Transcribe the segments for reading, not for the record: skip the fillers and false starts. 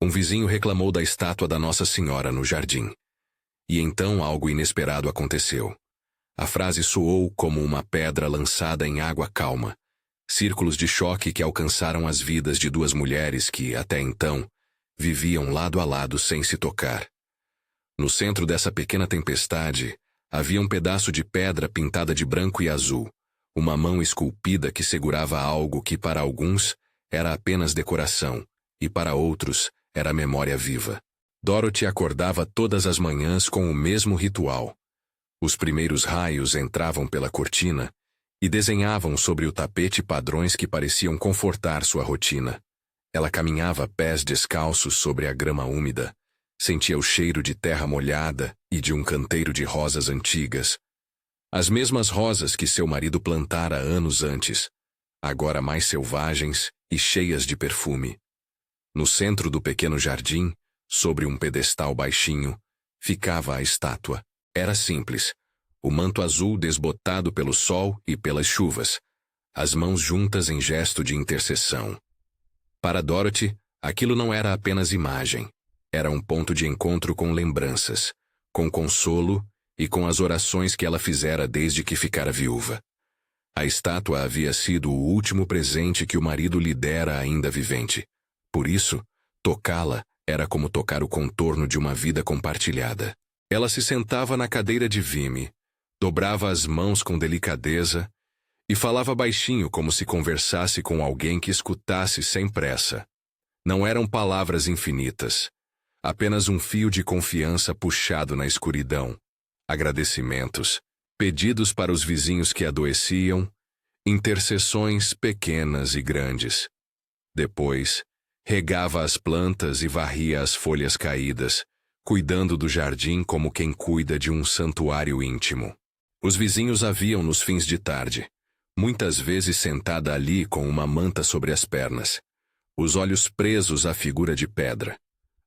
Um vizinho reclamou da estátua da Nossa Senhora no jardim. E então algo inesperado aconteceu. A frase soou como uma pedra lançada em água calma. Círculos de choque que alcançaram as vidas de duas mulheres que, até então, viviam lado a lado sem se tocar. No centro dessa pequena tempestade, havia um pedaço de pedra pintada de branco e azul, uma mão esculpida que segurava algo que para alguns era apenas decoração, e para outros era memória viva. Dorothy acordava todas as manhãs com o mesmo ritual. Os primeiros raios entravam pela cortina e desenhavam sobre o tapete padrões que pareciam confortar sua rotina. Ela caminhava pés descalços sobre a grama úmida, sentia o cheiro de terra molhada e de um canteiro de rosas antigas. As mesmas rosas que seu marido plantara anos antes, agora mais selvagens e cheias de perfume. No centro do pequeno jardim, sobre um pedestal baixinho, ficava a estátua. Era simples, o manto azul desbotado pelo sol e pelas chuvas, as mãos juntas em gesto de intercessão. Para Dorothy, aquilo não era apenas imagem. Era um ponto de encontro com lembranças, com consolo e com as orações que ela fizera desde que ficara viúva. A estátua havia sido o último presente que o marido lhe dera ainda vivente. Por isso, tocá-la era como tocar o contorno de uma vida compartilhada. Ela se sentava na cadeira de vime, dobrava as mãos com delicadeza e falava baixinho como se conversasse com alguém que escutasse sem pressa. Não eram palavras infinitas, apenas um fio de confiança puxado na escuridão. Agradecimentos, pedidos para os vizinhos que adoeciam, intercessões pequenas e grandes. Depois, regava as plantas e varria as folhas caídas, cuidando do jardim como quem cuida de um santuário íntimo. Os vizinhos a viam nos fins de tarde, muitas vezes sentada ali com uma manta sobre as pernas, os olhos presos à figura de pedra.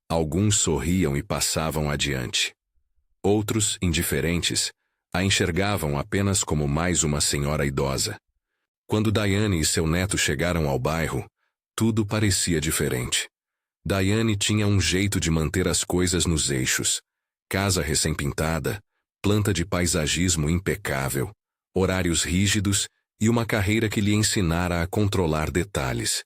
Alguns sorriam e passavam adiante. Outros, indiferentes, a enxergavam apenas como mais uma senhora idosa. Quando Diane e seu neto chegaram ao bairro, tudo parecia diferente. Diane tinha um jeito de manter as coisas nos eixos. Casa recém-pintada, planta de paisagismo impecável, horários rígidos e uma carreira que lhe ensinara a controlar detalhes.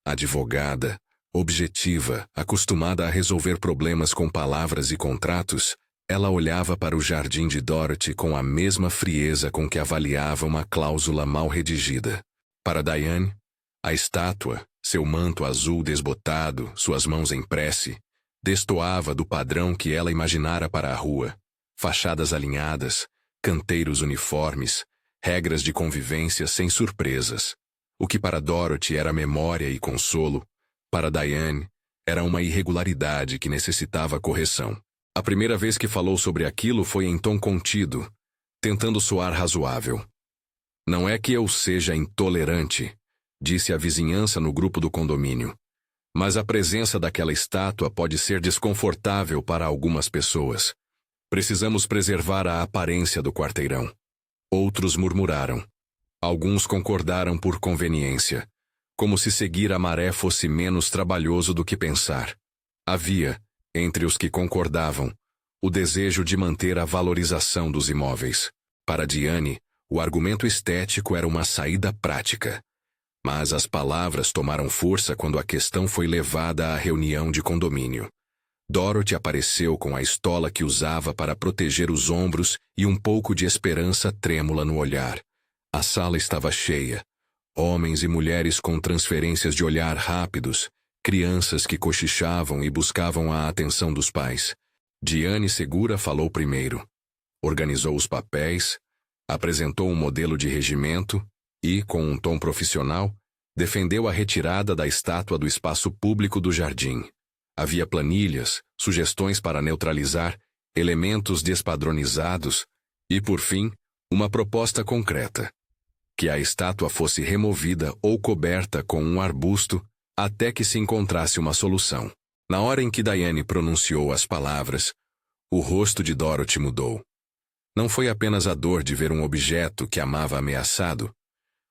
Advogada, objetiva, acostumada a resolver problemas com palavras e contratos, ela olhava para o jardim de Dorothy com a mesma frieza com que avaliava uma cláusula mal redigida. Para Diane, a estátua, seu manto azul desbotado, suas mãos em prece, destoava do padrão que ela imaginara para a rua. Fachadas alinhadas, canteiros uniformes, regras de convivência sem surpresas. O que para Dorothy era memória e consolo, para Diane era uma irregularidade que necessitava correção. A primeira vez que falou sobre aquilo foi em tom contido, tentando soar razoável. Não é que eu seja intolerante, disse a vizinhança no grupo do condomínio. Mas a presença daquela estátua pode ser desconfortável para algumas pessoas. Precisamos preservar a aparência do quarteirão. Outros murmuraram. Alguns concordaram por conveniência, como se seguir a maré fosse menos trabalhoso do que pensar. Havia, entre os que concordavam, o desejo de manter a valorização dos imóveis. Para Diane, o argumento estético era uma saída prática. Mas as palavras tomaram força quando a questão foi levada à reunião de condomínio. Dorothy apareceu com a estola que usava para proteger os ombros e um pouco de esperança trêmula no olhar. A sala estava cheia. Homens e mulheres com transferências de olhar rápidos, crianças que cochichavam e buscavam a atenção dos pais. Diane Segura falou primeiro. Organizou os papéis, apresentou um modelo de regimento e, com um tom profissional, defendeu a retirada da estátua do espaço público do jardim. Havia planilhas, sugestões para neutralizar, elementos despadronizados e, por fim, uma proposta concreta. Que a estátua fosse removida ou coberta com um arbusto até que se encontrasse uma solução. Na hora em que Diane pronunciou as palavras, o rosto de Dorothy mudou. Não foi apenas a dor de ver um objeto que amava ameaçado.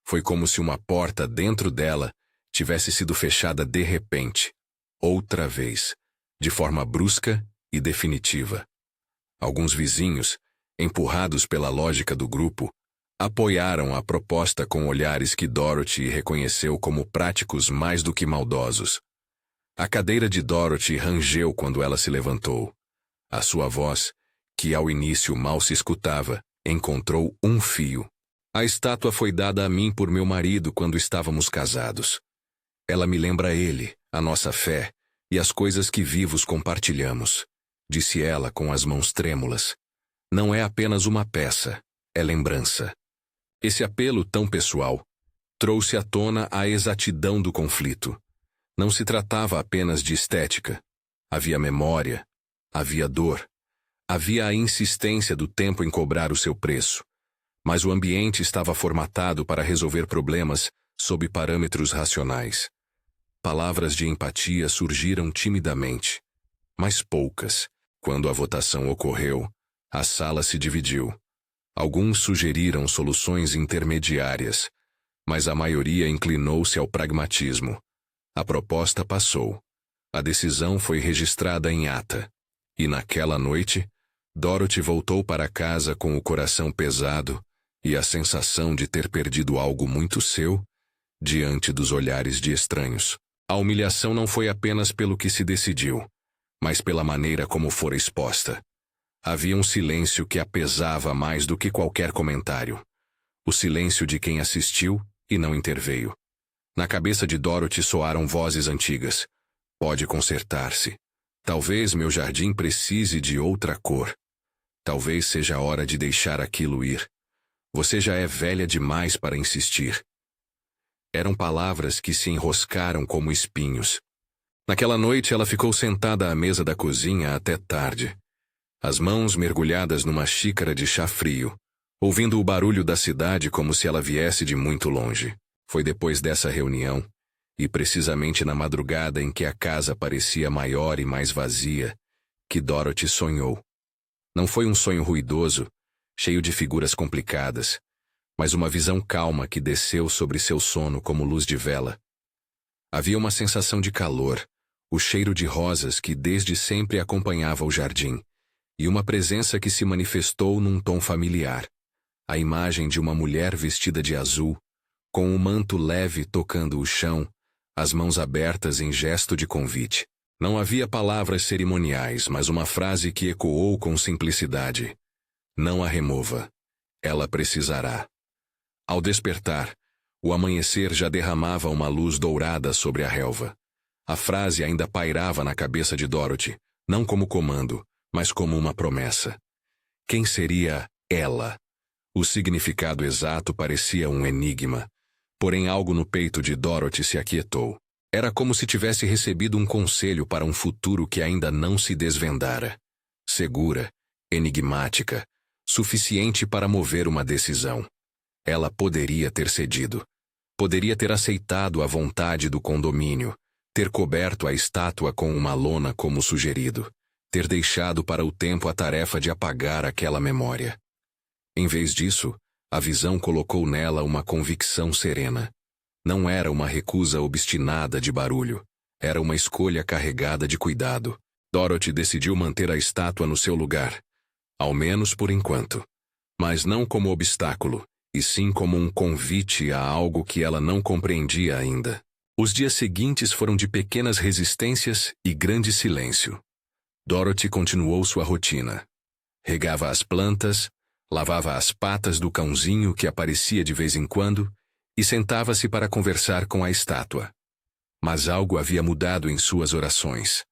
Foi como se uma porta dentro dela tivesse sido fechada de repente. outra vez, de forma brusca e definitiva. Alguns vizinhos, empurrados pela lógica do grupo, apoiaram a proposta com olhares que Dorothy reconheceu como práticos mais do que maldosos. A cadeira de Dorothy rangeu quando ela se levantou. A sua voz, que ao início mal se escutava, encontrou um fio. A estátua foi dada a mim por meu marido quando estávamos casados. Ela me lembra ele, a nossa fé e as coisas que vivos compartilhamos, disse ela com as mãos trêmulas. Não é apenas uma peça, é lembrança. Esse apelo tão pessoal trouxe à tona a exatidão do conflito. Não se tratava apenas de estética. Havia memória, havia dor, havia a insistência do tempo em cobrar o seu preço. Mas o ambiente estava formatado para resolver problemas sob parâmetros racionais. Palavras de empatia surgiram timidamente, mas poucas. Quando a votação ocorreu, a sala se dividiu. Alguns sugeriram soluções intermediárias, mas a maioria inclinou-se ao pragmatismo. A proposta passou. A decisão foi registrada em ata. E naquela noite, Dorothy voltou para casa com o coração pesado e a sensação de ter perdido algo muito seu diante dos olhares de estranhos. A humilhação não foi apenas pelo que se decidiu, mas pela maneira como fora exposta. Havia um silêncio que a pesava mais do que qualquer comentário. O silêncio de quem assistiu e não interveio. Na cabeça de Dorothy soaram vozes antigas. Pode consertar-se. Talvez meu jardim precise de outra cor. Talvez seja a hora de deixar aquilo ir. Você já é velha demais para insistir. Eram palavras que se enroscaram como espinhos. Naquela noite ela ficou sentada à mesa da cozinha até tarde, as mãos mergulhadas numa xícara de chá frio, ouvindo o barulho da cidade como se ela viesse de muito longe. Foi depois dessa reunião, e precisamente na madrugada em que a casa parecia maior e mais vazia, que Dorothy sonhou. Não foi um sonho ruidoso, cheio de figuras complicadas, mas uma visão calma que desceu sobre seu sono como luz de vela. Havia uma sensação de calor, o cheiro de rosas que desde sempre acompanhava o jardim, e uma presença que se manifestou num tom familiar. A imagem de uma mulher vestida de azul, com um manto leve tocando o chão, as mãos abertas em gesto de convite. Não havia palavras cerimoniais, mas uma frase que ecoou com simplicidade. Não a remova. Ela precisará. Ao despertar, o amanhecer já derramava uma luz dourada sobre a relva. A frase ainda pairava na cabeça de Dorothy, não como comando, mas como uma promessa. Quem seria ela? O significado exato parecia um enigma. Porém algo no peito de Dorothy se aquietou. Era como se tivesse recebido um conselho para um futuro que ainda não se desvendara. Segura, enigmática, suficiente para mover uma decisão. Ela poderia ter cedido. Poderia ter aceitado a vontade do condomínio, ter coberto a estátua com uma lona como sugerido, ter deixado para o tempo a tarefa de apagar aquela memória. Em vez disso, a visão colocou nela uma convicção serena. Não era uma recusa obstinada de barulho. Era uma escolha carregada de cuidado. Dorothy decidiu manter a estátua no seu lugar. Ao menos por enquanto. Mas não como obstáculo, e sim como um convite a algo que ela não compreendia ainda. Os dias seguintes foram de pequenas resistências e grande silêncio. Dorothy continuou sua rotina. Regava as plantas, lavava as patas do cãozinho que aparecia de vez em quando e sentava-se para conversar com a estátua. Mas algo havia mudado em suas orações.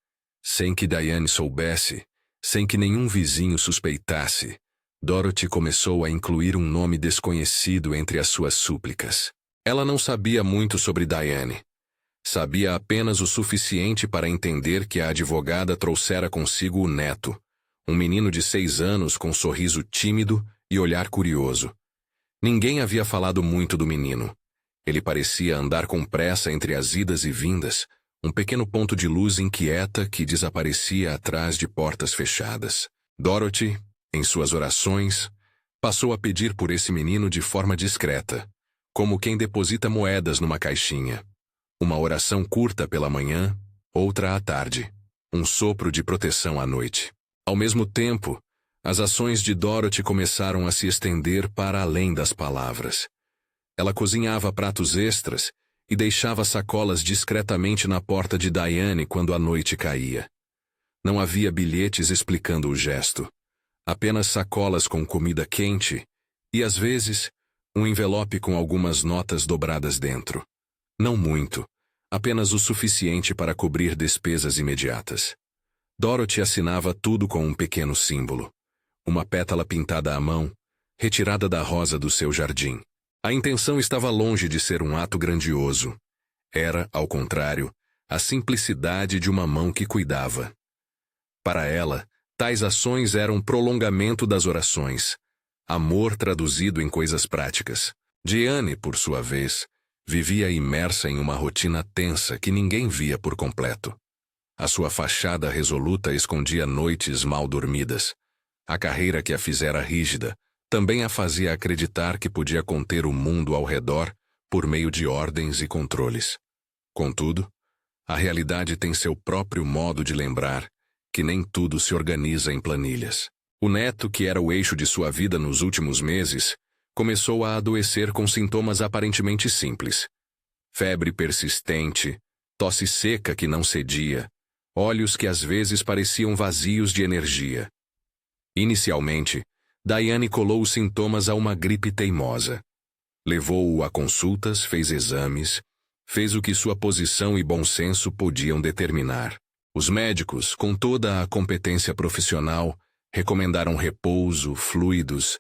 Sem que Diane soubesse, sem que nenhum vizinho suspeitasse, Dorothy começou a incluir um nome desconhecido entre as suas súplicas. Ela não sabia muito sobre Diane. Sabia apenas o suficiente para entender que a advogada trouxera consigo o neto, um menino de 6 anos com sorriso tímido e olhar curioso. Ninguém havia falado muito do menino. Ele parecia andar com pressa entre as idas e vindas, um pequeno ponto de luz inquieta que desaparecia atrás de portas fechadas. Dorothy, em suas orações, passou a pedir por esse menino de forma discreta, como quem deposita moedas numa caixinha. Uma oração curta pela manhã, outra à tarde, um sopro de proteção à noite. Ao mesmo tempo, as ações de Dorothy começaram a se estender para além das palavras. Ela cozinhava pratos extras e deixava sacolas discretamente na porta de Diane quando a noite caía. Não havia bilhetes explicando o gesto. Apenas sacolas com comida quente e, às vezes, um envelope com algumas notas dobradas dentro. Não muito, apenas o suficiente para cobrir despesas imediatas. Dorothy assinava tudo com um pequeno símbolo. Uma pétala pintada à mão, retirada da rosa do seu jardim. A intenção estava longe de ser um ato grandioso. Era, ao contrário, a simplicidade de uma mão que cuidava. Para ela, tais ações eram prolongamento das orações. Amor traduzido em coisas práticas. Diane, por sua vez, vivia imersa em uma rotina tensa que ninguém via por completo. A sua fachada resoluta escondia noites mal dormidas. A carreira que a fizera rígida também a fazia acreditar que podia conter o mundo ao redor por meio de ordens e controles. Contudo, a realidade tem seu próprio modo de lembrar que nem tudo se organiza em planilhas. O neto, que era o eixo de sua vida nos últimos meses, começou a adoecer com sintomas aparentemente simples. Febre persistente, tosse seca que não cedia, olhos que às vezes pareciam vazios de energia. Inicialmente, Diane colou os sintomas a uma gripe teimosa. Levou-o a consultas, fez exames, fez o que sua posição e bom senso podiam determinar. Os médicos, com toda a competência profissional, recomendaram repouso, fluidos,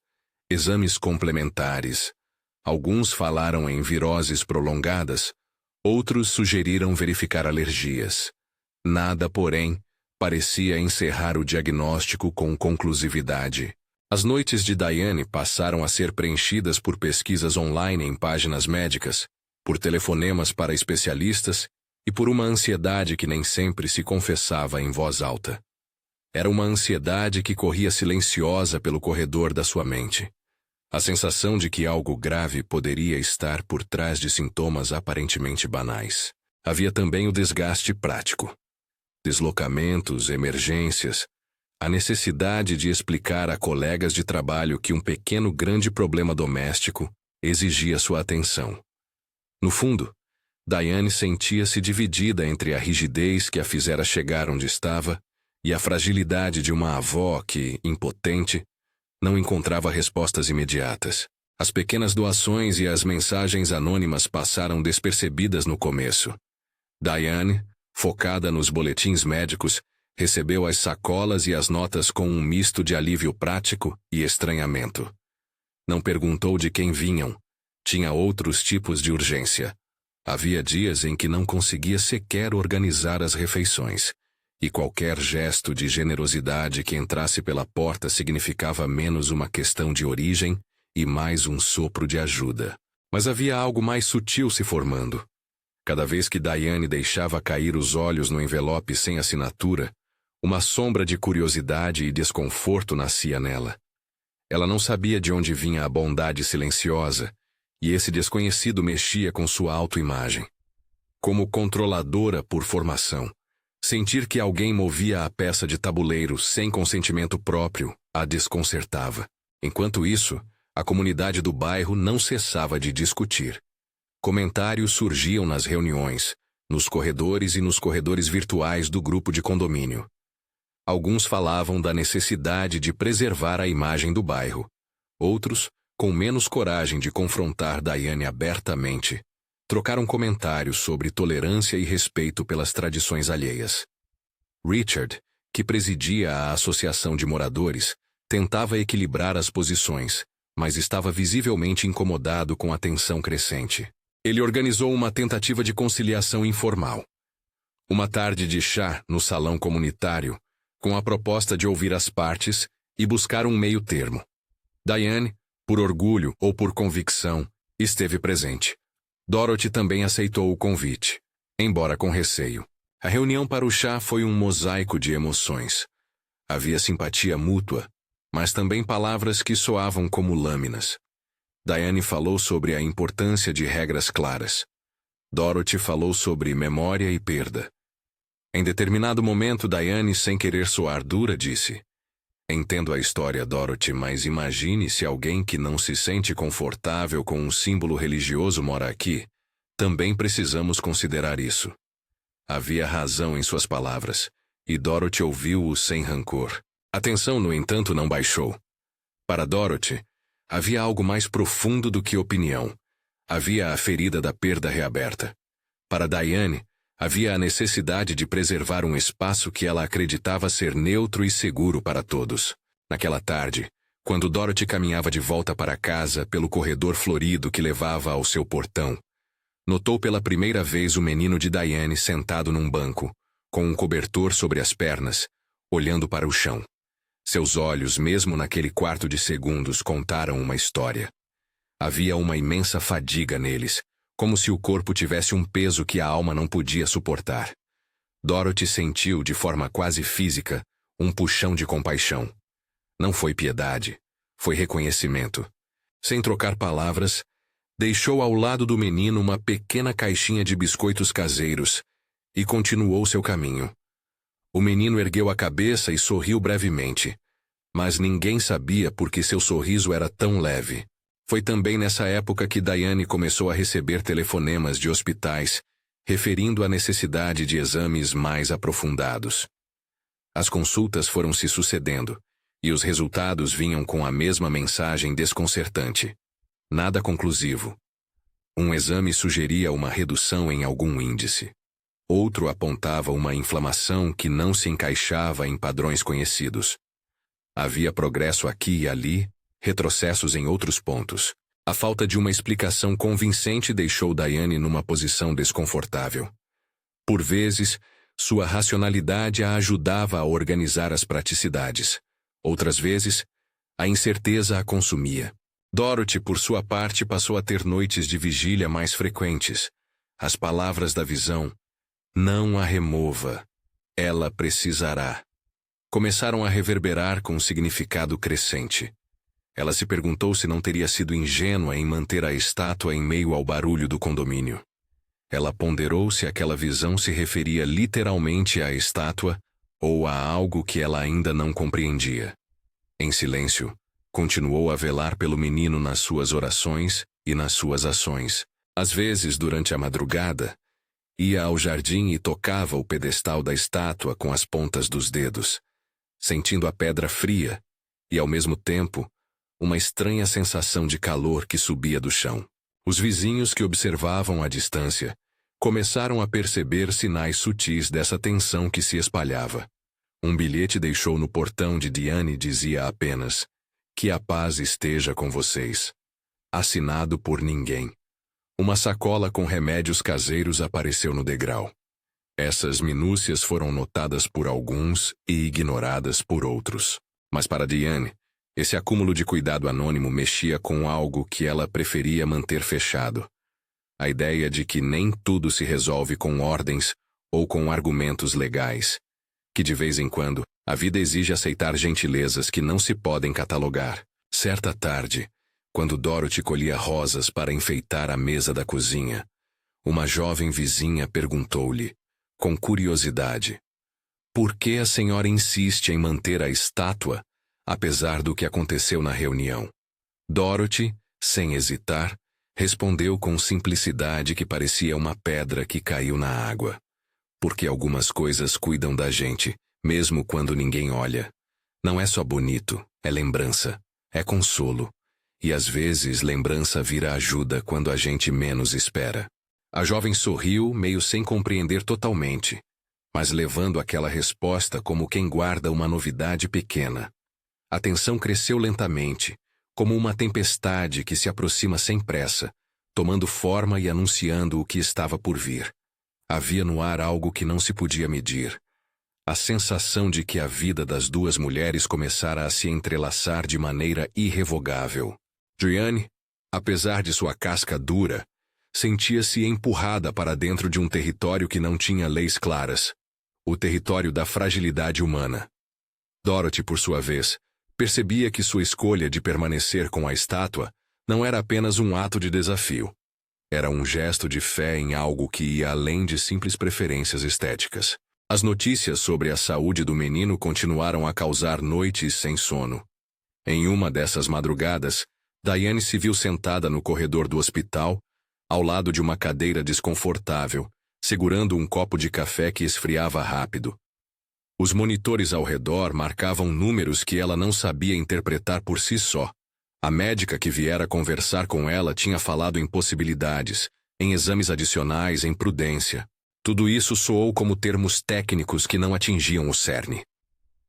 exames complementares. Alguns falaram em viroses prolongadas, outros sugeriram verificar alergias. Nada, porém, parecia encerrar o diagnóstico com conclusividade. As noites de Diane passaram a ser preenchidas por pesquisas online em páginas médicas, por telefonemas para especialistas e por uma ansiedade que nem sempre se confessava em voz alta. Era uma ansiedade que corria silenciosa pelo corredor da sua mente. A sensação de que algo grave poderia estar por trás de sintomas aparentemente banais. Havia também o desgaste prático. Deslocamentos, emergências, a necessidade de explicar a colegas de trabalho que um pequeno grande problema doméstico exigia sua atenção. No fundo, Diane sentia-se dividida entre a rigidez que a fizera chegar onde estava e a fragilidade de uma avó que, impotente, não encontrava respostas imediatas. As pequenas doações e as mensagens anônimas passaram despercebidas no começo. Diane, focada nos boletins médicos, recebeu as sacolas e as notas com um misto de alívio prático e estranhamento. Não perguntou de quem vinham. Tinha outros tipos de urgência. Havia dias em que não conseguia sequer organizar as refeições, e qualquer gesto de generosidade que entrasse pela porta significava menos uma questão de origem e mais um sopro de ajuda. Mas havia algo mais sutil se formando. Cada vez que Diane deixava cair os olhos no envelope sem assinatura, uma sombra de curiosidade e desconforto nascia nela. Ela não sabia de onde vinha a bondade silenciosa, e esse desconhecido mexia com sua autoimagem. Como controladora por formação, sentir que alguém movia a peça de tabuleiro sem consentimento próprio a desconcertava. Enquanto isso, a comunidade do bairro não cessava de discutir. Comentários surgiam nas reuniões, nos corredores e nos corredores virtuais do grupo de condomínio. Alguns falavam da necessidade de preservar a imagem do bairro. Outros, com menos coragem de confrontar Diane abertamente, trocaram comentários sobre tolerância e respeito pelas tradições alheias. Richard, que presidia a associação de moradores, tentava equilibrar as posições, mas estava visivelmente incomodado com a tensão crescente. Ele organizou uma tentativa de conciliação informal. Uma tarde de chá no salão comunitário, com a proposta de ouvir as partes e buscar um meio termo. Diane, por orgulho ou por convicção, esteve presente. Dorothy também aceitou o convite, embora com receio. A reunião para o chá foi um mosaico de emoções. Havia simpatia mútua, mas também palavras que soavam como lâminas. Diane falou sobre a importância de regras claras. Dorothy falou sobre memória e perda. Em determinado momento, Diane, sem querer soar dura, disse: Entendo a história, Dorothy, mas imagine se alguém que não se sente confortável com um símbolo religioso mora aqui. Também precisamos considerar isso. Havia razão em suas palavras, e Dorothy ouviu-o sem rancor. A tensão, no entanto, não baixou. Para Dorothy, havia algo mais profundo do que opinião. Havia a ferida da perda reaberta. Para Diane, havia a necessidade de preservar um espaço que ela acreditava ser neutro e seguro para todos. Naquela tarde, quando Dorothy caminhava de volta para casa pelo corredor florido que levava ao seu portão, notou pela primeira vez o menino de Diane sentado num banco, com um cobertor sobre as pernas, olhando para o chão. Seus olhos, mesmo naquele quarto de segundos, contaram uma história. Havia uma imensa fadiga neles, como se o corpo tivesse um peso que a alma não podia suportar. Dorothy sentiu, de forma quase física, um puxão de compaixão. Não foi piedade, foi reconhecimento. Sem trocar palavras, deixou ao lado do menino uma pequena caixinha de biscoitos caseiros e continuou seu caminho. O menino ergueu a cabeça e sorriu brevemente, mas ninguém sabia por que seu sorriso era tão leve. Foi também nessa época que Diane começou a receber telefonemas de hospitais, referindo a necessidade de exames mais aprofundados. As consultas foram se sucedendo, e os resultados vinham com a mesma mensagem desconcertante. Nada conclusivo. Um exame sugeria uma redução em algum índice. Outro apontava uma inflamação que não se encaixava em padrões conhecidos. Havia progresso aqui e ali, retrocessos em outros pontos. A falta de uma explicação convincente deixou Diane numa posição desconfortável. Por vezes, sua racionalidade a ajudava a organizar as praticidades. Outras vezes, a incerteza a consumia. Dorothy, por sua parte, passou a ter noites de vigília mais frequentes. As palavras da visão, não a remova, ela precisará, começaram a reverberar com um significado crescente. Ela se perguntou se não teria sido ingênua em manter a estátua em meio ao barulho do condomínio. Ela ponderou se aquela visão se referia literalmente à estátua ou a algo que ela ainda não compreendia. Em silêncio, continuou a velar pelo menino nas suas orações e nas suas ações. Às vezes, durante a madrugada, ia ao jardim e tocava o pedestal da estátua com as pontas dos dedos, sentindo a pedra fria e, ao mesmo tempo, uma estranha sensação de calor que subia do chão. Os vizinhos que observavam à distância começaram a perceber sinais sutis dessa tensão que se espalhava. Um bilhete deixou no portão de Diane dizia apenas: "Que a paz esteja com vocês." Assinado por ninguém. Uma sacola com remédios caseiros apareceu no degrau. Essas minúcias foram notadas por alguns e ignoradas por outros. Mas para Diane, esse acúmulo de cuidado anônimo mexia com algo que ela preferia manter fechado. A ideia de que nem tudo se resolve com ordens ou com argumentos legais. Que de vez em quando, a vida exige aceitar gentilezas que não se podem catalogar. Certa tarde, quando Dorothy colhia rosas para enfeitar a mesa da cozinha, uma jovem vizinha perguntou-lhe, com curiosidade, por que a senhora insiste em manter a estátua, apesar do que aconteceu na reunião? Dorothy, sem hesitar, respondeu com simplicidade que parecia uma pedra que caiu na água. Porque algumas coisas cuidam da gente, mesmo quando ninguém olha. Não é só bonito, é lembrança, é consolo. E às vezes lembrança vira ajuda quando a gente menos espera. A jovem sorriu, meio sem compreender totalmente, mas levando aquela resposta como quem guarda uma novidade pequena. A tensão cresceu lentamente, como uma tempestade que se aproxima sem pressa, tomando forma e anunciando o que estava por vir. Havia no ar algo que não se podia medir. A sensação de que a vida das duas mulheres começara a se entrelaçar de maneira irrevogável. Diane, apesar de sua casca dura, sentia-se empurrada para dentro de um território que não tinha leis claras. O território da fragilidade humana. Dorothy, por sua vez, percebia que sua escolha de permanecer com a estátua não era apenas um ato de desafio. Era um gesto de fé em algo que ia além de simples preferências estéticas. As notícias sobre a saúde do menino continuaram a causar noites sem sono. Em uma dessas madrugadas, Diane se viu sentada no corredor do hospital, ao lado de uma cadeira desconfortável, segurando um copo de café que esfriava rápido. Os monitores ao redor marcavam números que ela não sabia interpretar por si só. A médica que viera conversar com ela tinha falado em possibilidades, em exames adicionais, em prudência. Tudo isso soou como termos técnicos que não atingiam o cerne.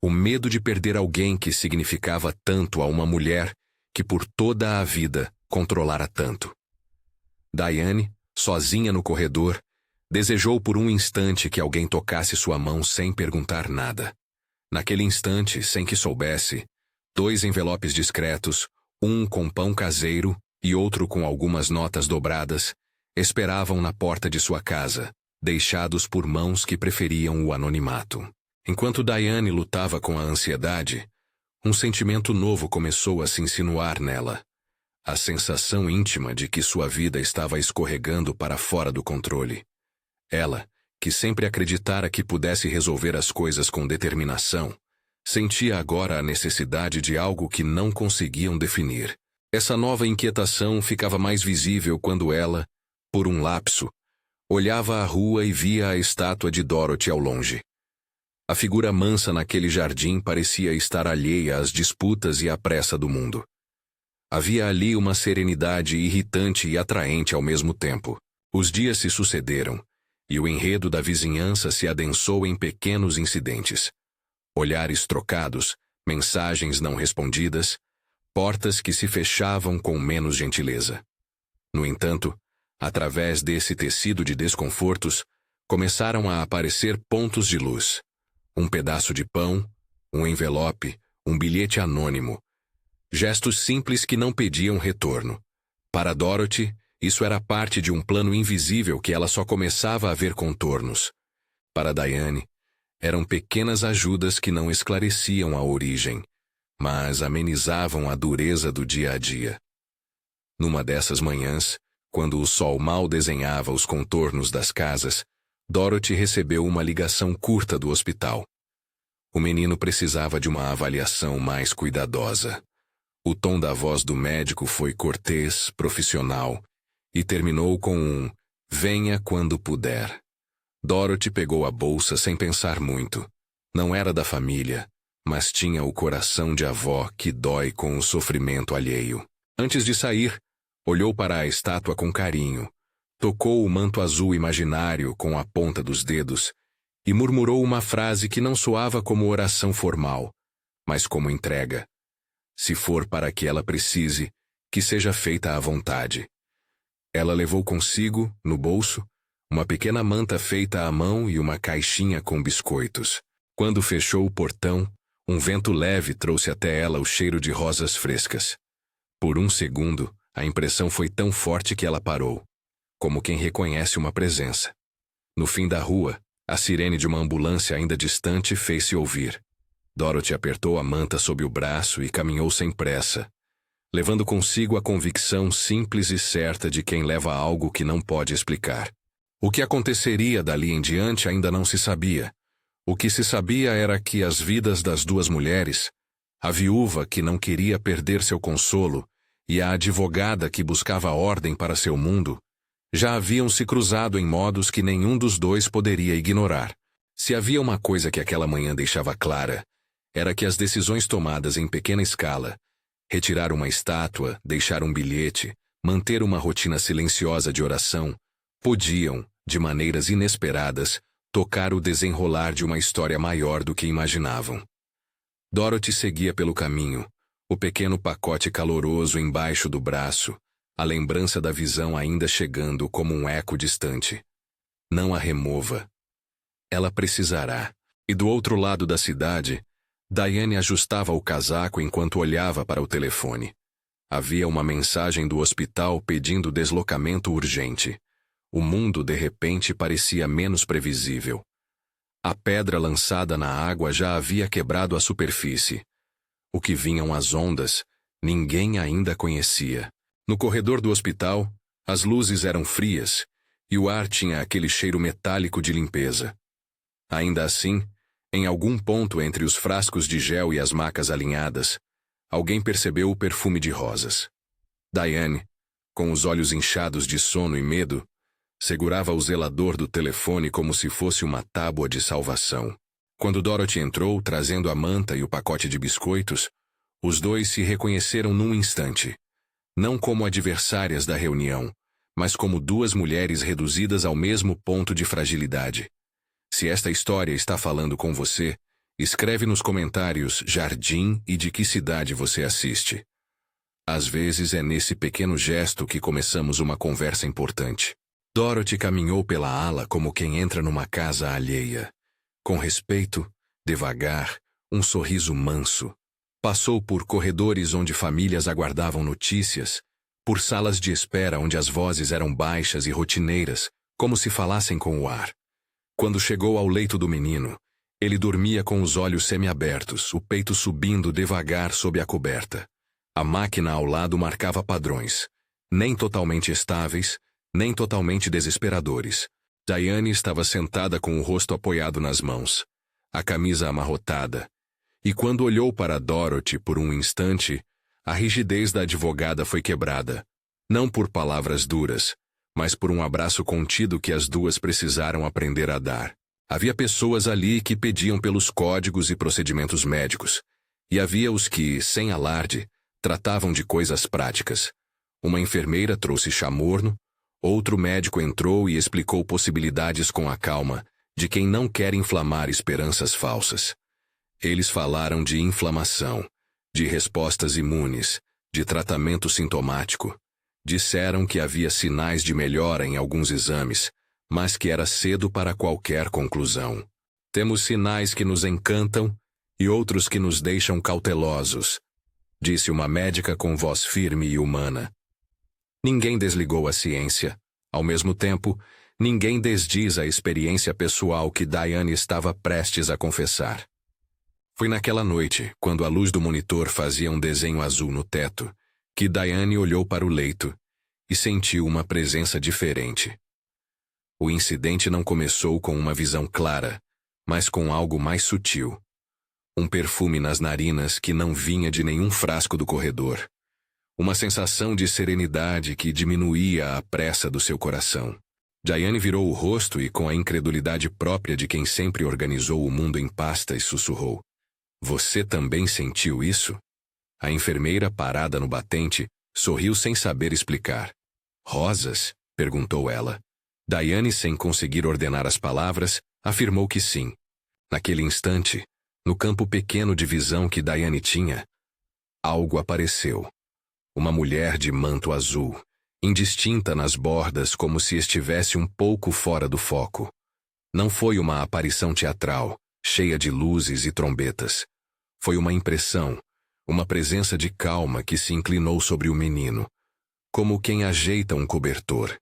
O medo de perder alguém que significava tanto a uma mulher que por toda a vida controlara tanto. Diane, sozinha no corredor, desejou por um instante que alguém tocasse sua mão sem perguntar nada. Naquele instante, sem que soubesse, 2 envelopes discretos, um com pão caseiro e outro com algumas notas dobradas, esperavam na porta de sua casa, deixados por mãos que preferiam o anonimato. Enquanto Diane lutava com a ansiedade, um sentimento novo começou a se insinuar nela. A sensação íntima de que sua vida estava escorregando para fora do controle. Ela, que sempre acreditara que pudesse resolver as coisas com determinação, sentia agora a necessidade de algo que não conseguiam definir. Essa nova inquietação ficava mais visível quando ela, por um lapso, olhava a rua e via a estátua de Dorothy ao longe. A figura mansa naquele jardim parecia estar alheia às disputas e à pressa do mundo. Havia ali uma serenidade irritante e atraente ao mesmo tempo. Os dias se sucederam, e o enredo da vizinhança se adensou em pequenos incidentes. Olhares trocados, mensagens não respondidas, portas que se fechavam com menos gentileza. No entanto, através desse tecido de desconfortos, começaram a aparecer pontos de luz. Um pedaço de pão, um envelope, um bilhete anônimo. Gestos simples que não pediam retorno. Para Dorothy, isso era parte de um plano invisível que ela só começava a ver contornos. Para Diane, eram pequenas ajudas que não esclareciam a origem, mas amenizavam a dureza do dia a dia. Numa dessas manhãs, quando o sol mal desenhava os contornos das casas, Dorothy recebeu uma ligação curta do hospital. O menino precisava de uma avaliação mais cuidadosa. O tom da voz do médico foi cortês, profissional, e terminou com um "venha quando puder". Dorothy pegou a bolsa sem pensar muito. Não era da família, mas tinha o coração de avó que dói com o sofrimento alheio. Antes de sair, olhou para a estátua com carinho, tocou o manto azul imaginário com a ponta dos dedos e murmurou uma frase que não soava como oração formal, mas como entrega. Se for para que ela precise, que seja feita à vontade. Ela levou consigo, no bolso, uma pequena manta feita à mão e uma caixinha com biscoitos. Quando fechou o portão, um vento leve trouxe até ela o cheiro de rosas frescas. Por um segundo, a impressão foi tão forte que ela parou, como quem reconhece uma presença. No fim da rua, a sirene de uma ambulância ainda distante fez-se ouvir. Dorothy apertou a manta sob o braço e caminhou sem pressa, levando consigo a convicção simples e certa de quem leva algo que não pode explicar. O que aconteceria dali em diante ainda não se sabia. O que se sabia era que as vidas das 2 mulheres, a viúva que não queria perder seu consolo e a advogada que buscava ordem para seu mundo, já haviam se cruzado em modos que nenhum dos 2 poderia ignorar. Se havia uma coisa que aquela manhã deixava clara, era que as decisões tomadas em pequena escala, retirar uma estátua, deixar um bilhete, manter uma rotina silenciosa de oração, podiam, de maneiras inesperadas, tocar o desenrolar de uma história maior do que imaginavam. Dorothy seguia pelo caminho, o pequeno pacote caloroso embaixo do braço, a lembrança da visão ainda chegando como um eco distante. Não a remova. Ela precisará. E do outro lado da cidade, Diane ajustava o casaco enquanto olhava para o telefone. Havia uma mensagem do hospital pedindo deslocamento urgente. O mundo, de repente, parecia menos previsível. A pedra lançada na água já havia quebrado a superfície. O que vinham as ondas, ninguém ainda conhecia. No corredor do hospital, as luzes eram frias e o ar tinha aquele cheiro metálico de limpeza. Ainda assim, em algum ponto entre os frascos de gel e as macas alinhadas, alguém percebeu o perfume de rosas. Diane, com os olhos inchados de sono e medo, segurava o zelador do telefone como se fosse uma tábua de salvação. Quando Dorothy entrou, trazendo a manta e o pacote de biscoitos, os dois se reconheceram num instante. Não como adversárias da reunião, mas como duas mulheres reduzidas ao mesmo ponto de fragilidade. Se esta história está falando com você, escreve nos comentários Jardim e de que cidade você assiste. Às vezes é nesse pequeno gesto que começamos uma conversa importante. Dorothy caminhou pela ala como quem entra numa casa alheia. Com respeito, devagar, um sorriso manso. Passou por corredores onde famílias aguardavam notícias, por salas de espera onde as vozes eram baixas e rotineiras, como se falassem com o ar. Quando chegou ao leito do menino, ele dormia com os olhos semiabertos, o peito subindo devagar sob a coberta. A máquina ao lado marcava padrões, nem totalmente estáveis, nem totalmente desesperadores. Diane estava sentada com o rosto apoiado nas mãos, a camisa amarrotada, e quando olhou para Dorothy por um instante, a rigidez da advogada foi quebrada, não por palavras duras, mas por um abraço contido que as duas precisaram aprender a dar. Havia pessoas ali que pediam pelos códigos e procedimentos médicos, e havia os que, sem alarde, tratavam de coisas práticas. Uma enfermeira trouxe chamorno, outro médico entrou e explicou possibilidades com a calma de quem não quer inflamar esperanças falsas. Eles falaram de inflamação, de respostas imunes, de tratamento sintomático. Disseram que havia sinais de melhora em alguns exames, mas que era cedo para qualquer conclusão. Temos sinais que nos encantam e outros que nos deixam cautelosos, disse uma médica com voz firme e humana. Ninguém desligou a ciência. Ao mesmo tempo, ninguém desdiz a experiência pessoal que Diane estava prestes a confessar. Foi naquela noite, quando a luz do monitor fazia um desenho azul no teto, que Diane olhou para o leito e sentiu uma presença diferente. O incidente não começou com uma visão clara, mas com algo mais sutil. Um perfume nas narinas que não vinha de nenhum frasco do corredor. Uma sensação de serenidade que diminuía a pressa do seu coração. Diane virou o rosto e, com a incredulidade própria de quem sempre organizou o mundo em pastas, sussurrou. Você também sentiu isso? A enfermeira, parada no batente, sorriu sem saber explicar. Rosas? Perguntou ela. Diane, sem conseguir ordenar as palavras, afirmou que sim. Naquele instante, no campo pequeno de visão que Diane tinha, algo apareceu. Uma mulher de manto azul, indistinta nas bordas como se estivesse um pouco fora do foco. Não foi uma aparição teatral, cheia de luzes e trombetas. Foi uma impressão, uma presença de calma que se inclinou sobre o menino, como quem ajeita um cobertor.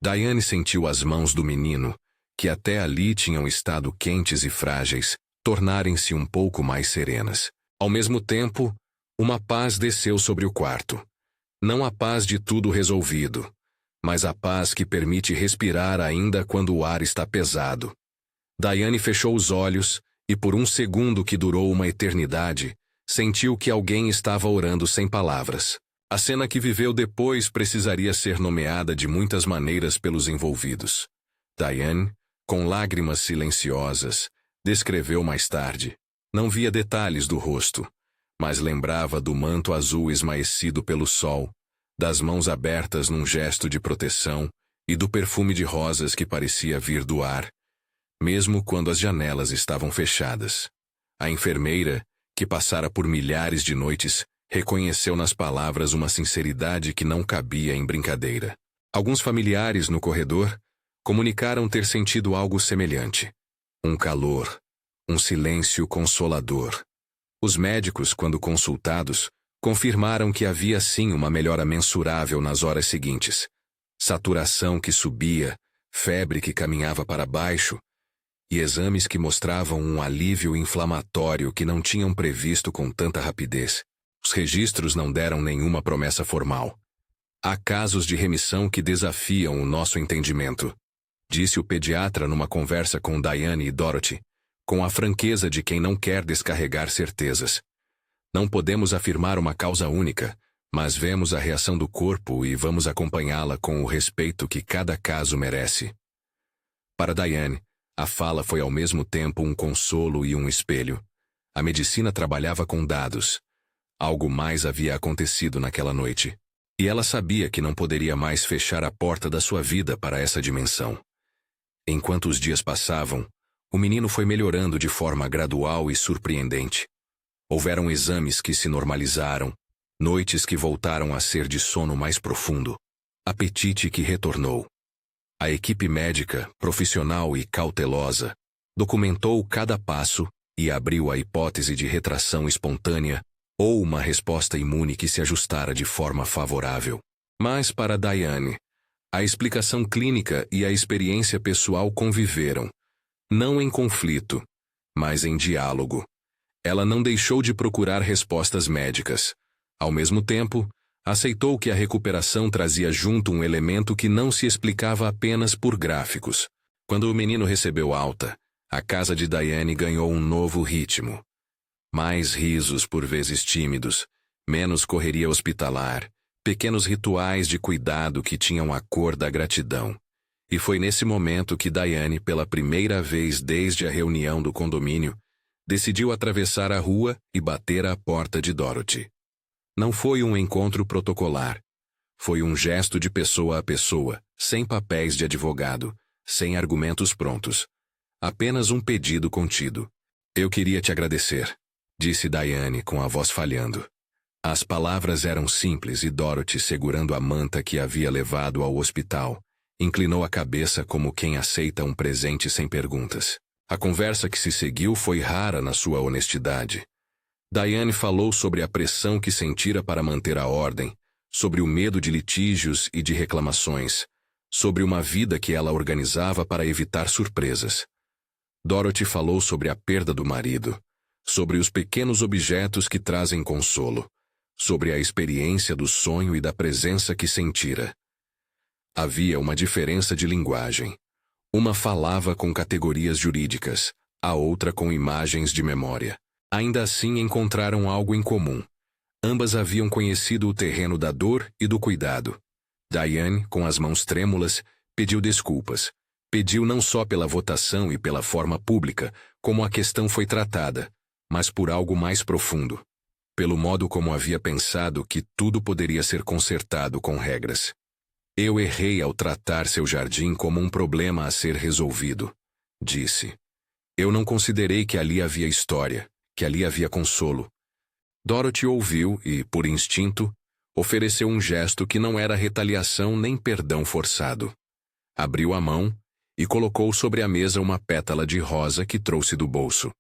Diane sentiu as mãos do menino, que até ali tinham estado quentes e frágeis, tornarem-se um pouco mais serenas. Ao mesmo tempo, uma paz desceu sobre o quarto. Não a paz de tudo resolvido, mas a paz que permite respirar ainda quando o ar está pesado. Diane fechou os olhos e, por um segundo que durou uma eternidade, sentiu que alguém estava orando sem palavras. A cena que viveu depois precisaria ser nomeada de muitas maneiras pelos envolvidos. Diane, com lágrimas silenciosas, descreveu mais tarde. Não via detalhes do rosto, mas lembrava do manto azul esmaecido pelo sol, das mãos abertas num gesto de proteção e do perfume de rosas que parecia vir do ar, mesmo quando as janelas estavam fechadas. A enfermeira, que passara por milhares de noites, reconheceu nas palavras uma sinceridade que não cabia em brincadeira. Alguns familiares no corredor comunicaram ter sentido algo semelhante. Um calor, um silêncio consolador. Os médicos, quando consultados, confirmaram que havia sim uma melhora mensurável nas horas seguintes. Saturação que subia, febre que caminhava para baixo, e exames que mostravam um alívio inflamatório que não tinham previsto com tanta rapidez. Os registros não deram nenhuma promessa formal. Há casos de remissão que desafiam o nosso entendimento, disse o pediatra numa conversa com Diane e Dorothy, com a franqueza de quem não quer descarregar certezas. Não podemos afirmar uma causa única, mas vemos a reação do corpo e vamos acompanhá-la com o respeito que cada caso merece. Para Diane, a fala foi ao mesmo tempo um consolo e um espelho. A medicina trabalhava com dados. Algo mais havia acontecido naquela noite. E ela sabia que não poderia mais fechar a porta da sua vida para essa dimensão. Enquanto os dias passavam, o menino foi melhorando de forma gradual e surpreendente. Houveram exames que se normalizaram, noites que voltaram a ser de sono mais profundo, apetite que retornou. A equipe médica, profissional e cautelosa, documentou cada passo e abriu a hipótese de retração espontânea ou uma resposta imune que se ajustara de forma favorável. Mas para Diane, a explicação clínica e a experiência pessoal conviveram, não em conflito, mas em diálogo. Ela não deixou de procurar respostas médicas. Ao mesmo tempo, aceitou que a recuperação trazia junto um elemento que não se explicava apenas por gráficos. Quando o menino recebeu alta, a casa de Diane ganhou um novo ritmo. Mais risos por vezes tímidos, menos correria hospitalar, pequenos rituais de cuidado que tinham a cor da gratidão. E foi nesse momento que Diane, pela primeira vez desde a reunião do condomínio, decidiu atravessar a rua e bater à porta de Dorothy. Não foi um encontro protocolar. Foi um gesto de pessoa a pessoa, sem papéis de advogado, sem argumentos prontos. Apenas um pedido contido. Eu queria te agradecer, disse Diane com a voz falhando. As palavras eram simples e Dorothy, segurando a manta que havia levado ao hospital, inclinou a cabeça como quem aceita um presente sem perguntas. A conversa que se seguiu foi rara na sua honestidade. Diane falou sobre a pressão que sentira para manter a ordem, sobre o medo de litígios e de reclamações, sobre uma vida que ela organizava para evitar surpresas. Dorothy falou sobre a perda do marido, sobre os pequenos objetos que trazem consolo, sobre a experiência do sonho e da presença que sentira. Havia uma diferença de linguagem. Uma falava com categorias jurídicas, a outra com imagens de memória. Ainda assim encontraram algo em comum. Ambas haviam conhecido o terreno da dor e do cuidado. Diane, com as mãos trêmulas, pediu desculpas. Pediu não só pela votação e pela forma pública, como a questão foi tratada, mas por algo mais profundo. Pelo modo como havia pensado que tudo poderia ser consertado com regras. Eu errei ao tratar seu jardim como um problema a ser resolvido, disse. Eu não considerei que ali havia história, que ali havia consolo. Dorothy ouviu e, por instinto, ofereceu um gesto que não era retaliação nem perdão forçado. Abriu a mão e colocou sobre a mesa uma pétala de rosa que trouxe do bolso.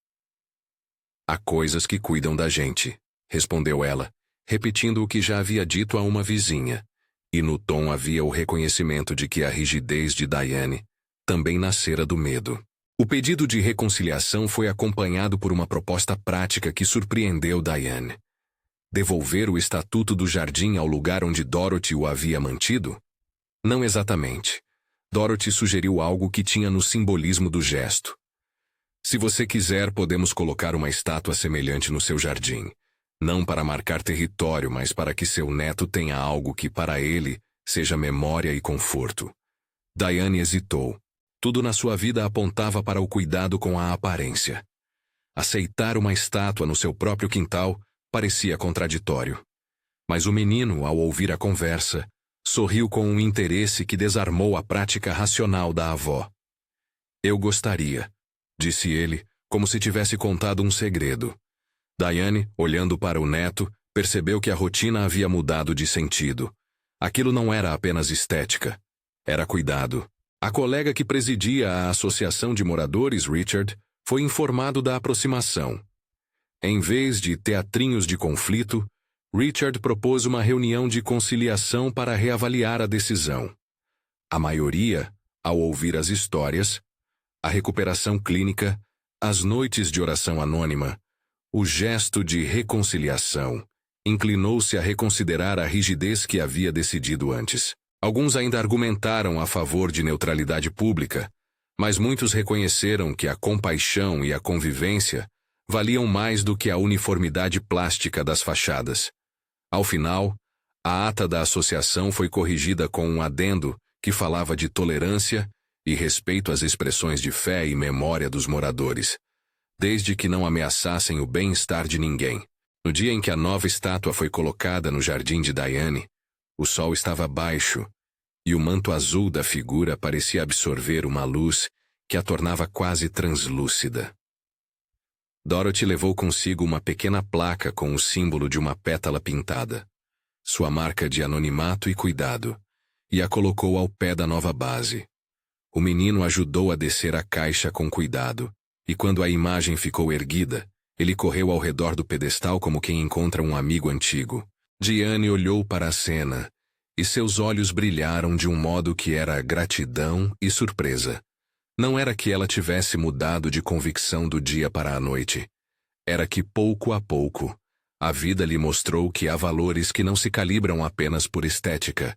Há coisas que cuidam da gente, respondeu ela, repetindo o que já havia dito a uma vizinha. E no tom havia o reconhecimento de que a rigidez de Diane também nascera do medo. O pedido de reconciliação foi acompanhado por uma proposta prática que surpreendeu Diane. Devolver o estatuto do jardim ao lugar onde Dorothy o havia mantido? Não exatamente. Dorothy sugeriu algo que tinha no simbolismo do gesto. Se você quiser, podemos colocar uma estátua semelhante no seu jardim. Não para marcar território, mas para que seu neto tenha algo que para ele seja memória e conforto. Diane hesitou. Tudo na sua vida apontava para o cuidado com a aparência. Aceitar uma estátua no seu próprio quintal parecia contraditório. Mas o menino, ao ouvir a conversa, sorriu com um interesse que desarmou a prática racional da avó. Eu gostaria, disse ele, como se tivesse contado um segredo. Diane, olhando para o neto, percebeu que a rotina havia mudado de sentido. Aquilo não era apenas estética. Era cuidado. A colega que presidia a associação de moradores, Richard, foi informado da aproximação. Em vez de teatrinhos de conflito, Richard propôs uma reunião de conciliação para reavaliar a decisão. A maioria, ao ouvir as histórias, a recuperação clínica, as noites de oração anônima, o gesto de reconciliação, inclinou-se a reconsiderar a rigidez que havia decidido antes. Alguns ainda argumentaram a favor de neutralidade pública, Mas muitos reconheceram que a compaixão e a convivência valiam mais do que a uniformidade plástica das fachadas. Ao final, a ata da associação foi corrigida com um adendo que falava de tolerância e respeito às expressões de fé e memória dos moradores, desde que não ameaçassem o bem-estar de ninguém. No dia em que a nova estátua foi colocada no jardim de Diane, o sol estava baixo e o manto azul da figura parecia absorver uma luz que a tornava quase translúcida. Dorothy levou consigo uma pequena placa com o símbolo de uma pétala pintada, sua marca de anonimato e cuidado, e a colocou ao pé da nova base. O menino ajudou a descer a caixa com cuidado, e quando a imagem ficou erguida, ele correu ao redor do pedestal como quem encontra um amigo antigo. Diane olhou para a cena, e seus olhos brilharam de um modo que era gratidão e surpresa. Não era que ela tivesse mudado de convicção do dia para a noite. Era que, pouco a pouco, a vida lhe mostrou que há valores que não se calibram apenas por estética,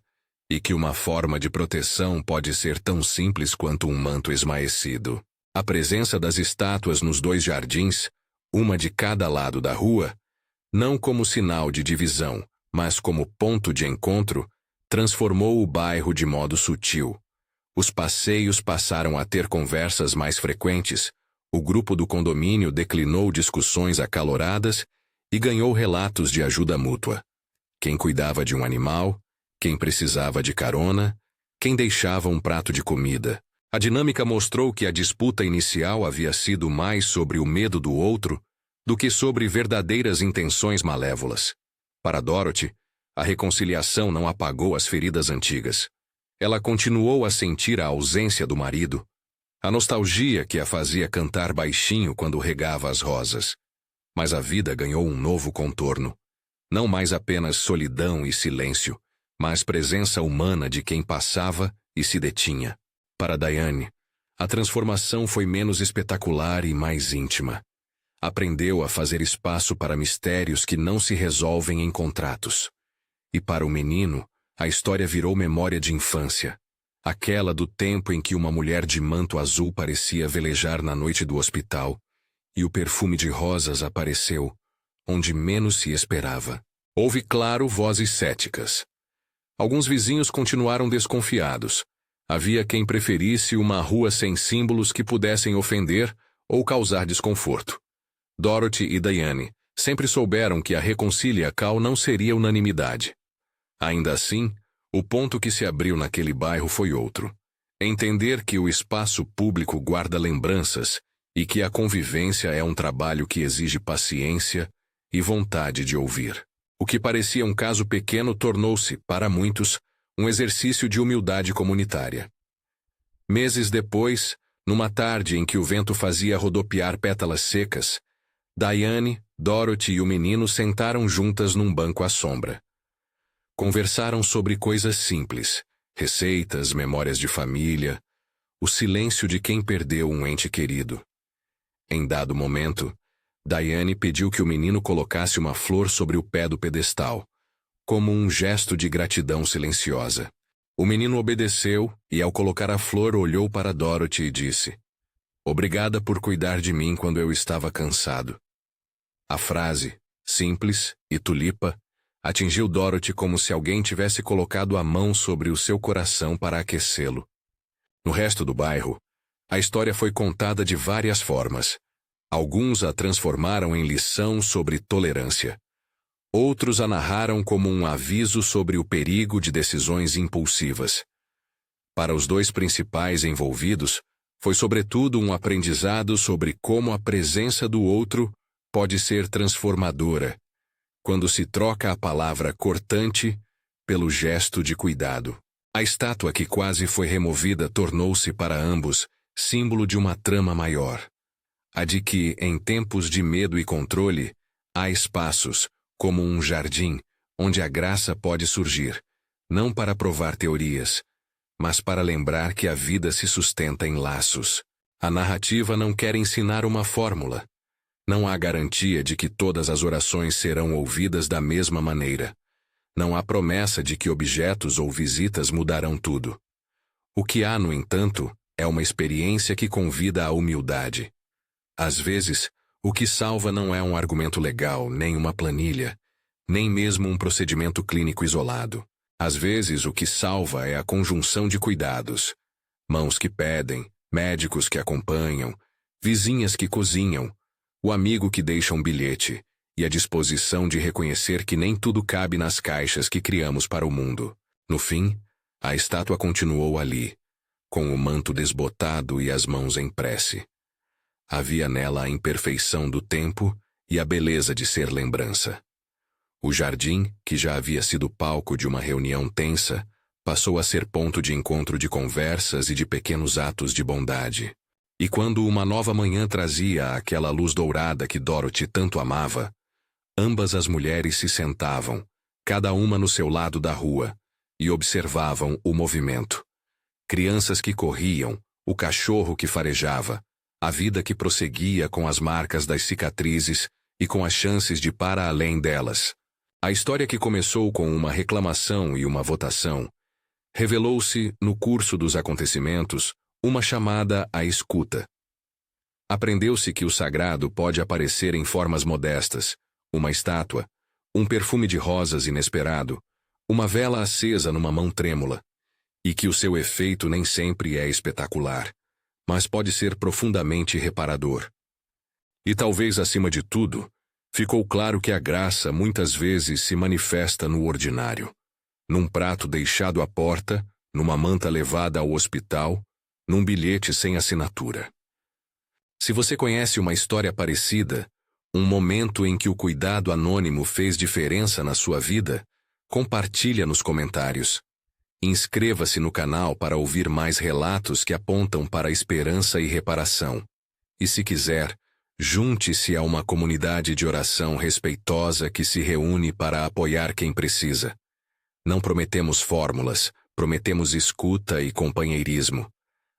e que uma forma de proteção pode ser tão simples quanto um manto esmaecido. A presença das estátuas nos dois jardins, uma de cada lado da rua, não como sinal de divisão, mas como ponto de encontro, transformou o bairro de modo sutil. Os passeios passaram a ter conversas mais frequentes, o grupo do condomínio declinou discussões acaloradas e ganhou relatos de ajuda mútua. Quem cuidava de um animal, quem precisava de carona, quem deixava um prato de comida. A dinâmica mostrou que a disputa inicial havia sido mais sobre o medo do outro do que sobre verdadeiras intenções malévolas. Para Dorothy, a reconciliação não apagou as feridas antigas. Ela continuou a sentir a ausência do marido, a nostalgia que a fazia cantar baixinho quando regava as rosas. Mas a vida ganhou um novo contorno. Não mais apenas solidão e silêncio, mas presença humana de quem passava e se detinha. Para Diane, a transformação foi menos espetacular e mais íntima. Aprendeu a fazer espaço para mistérios que não se resolvem em contratos. E para o menino, a história virou memória de infância. Aquela do tempo em que uma mulher de manto azul parecia velejar na noite do hospital, e o perfume de rosas apareceu, onde menos se esperava. Houve, claro, vozes céticas. Alguns vizinhos continuaram desconfiados. Havia quem preferisse uma rua sem símbolos que pudessem ofender ou causar desconforto. Dorothy e Diane sempre souberam que a reconciliação não seria unanimidade. Ainda assim, o ponto que se abriu naquele bairro foi outro. Entender que o espaço público guarda lembranças e que a convivência é um trabalho que exige paciência e vontade de ouvir. O que parecia um caso pequeno tornou-se, para muitos, um exercício de humildade comunitária. Meses depois, numa tarde em que o vento fazia rodopiar pétalas secas, Diane, Dorothy e o menino sentaram juntas num banco à sombra. Conversaram sobre coisas simples, receitas, memórias de família, o silêncio de quem perdeu um ente querido. Em dado momento, Diane pediu que o menino colocasse uma flor sobre o pé do pedestal, como um gesto de gratidão silenciosa. O menino obedeceu e, ao colocar a flor, olhou para Dorothy e disse: "Obrigada por cuidar de mim quando eu estava cansado." A frase, simples e tulipa, atingiu Dorothy como se alguém tivesse colocado a mão sobre o seu coração para aquecê-lo. No resto do bairro, a história foi contada de várias formas. Alguns a transformaram em lição sobre tolerância. Outros a narraram como um aviso sobre o perigo de decisões impulsivas. Para os dois principais envolvidos, foi sobretudo um aprendizado sobre como a presença do outro pode ser transformadora, quando se troca a palavra cortante pelo gesto de cuidado. A estátua que quase foi removida tornou-se para ambos símbolo de uma trama maior. A de que, em tempos de medo e controle, há espaços, como um jardim, onde a graça pode surgir, não para provar teorias, mas para lembrar que a vida se sustenta em laços. A narrativa não quer ensinar uma fórmula. Não há garantia de que todas as orações serão ouvidas da mesma maneira. Não há promessa de que objetos ou visitas mudarão tudo. O que há, no entanto, é uma experiência que convida à humildade. Às vezes, o que salva não é um argumento legal, nem uma planilha, nem mesmo um procedimento clínico isolado. Às vezes, o que salva é a conjunção de cuidados. Mãos que pedem, médicos que acompanham, vizinhas que cozinham, o amigo que deixa um bilhete e a disposição de reconhecer que nem tudo cabe nas caixas que criamos para o mundo. No fim, a estátua continuou ali, com o manto desbotado e as mãos em prece. Havia nela a imperfeição do tempo e a beleza de ser lembrança. O jardim, que já havia sido palco de uma reunião tensa, passou a ser ponto de encontro de conversas e de pequenos atos de bondade. E quando uma nova manhã trazia aquela luz dourada que Dorothy tanto amava, ambas as mulheres se sentavam, cada uma no seu lado da rua, e observavam o movimento. Crianças que corriam, o cachorro que farejava, a vida que prosseguia com as marcas das cicatrizes e com as chances de para além delas. A história que começou com uma reclamação e uma votação, revelou-se, no curso dos acontecimentos, uma chamada à escuta. Aprendeu-se que o sagrado pode aparecer em formas modestas, uma estátua, um perfume de rosas inesperado, uma vela acesa numa mão trêmula, e que o seu efeito nem sempre é espetacular, mas pode ser profundamente reparador. E talvez acima de tudo, ficou claro que a graça muitas vezes se manifesta no ordinário, num prato deixado à porta, numa manta levada ao hospital, num bilhete sem assinatura. Se você conhece uma história parecida, um momento em que o cuidado anônimo fez diferença na sua vida, compartilha nos comentários. Inscreva-se no canal para ouvir mais relatos que apontam para a esperança e reparação. E se quiser, junte-se a uma comunidade de oração respeitosa que se reúne para apoiar quem precisa. Não prometemos fórmulas, prometemos escuta e companheirismo.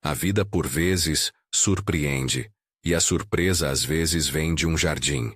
A vida por vezes surpreende, e a surpresa às vezes vem de um jardim.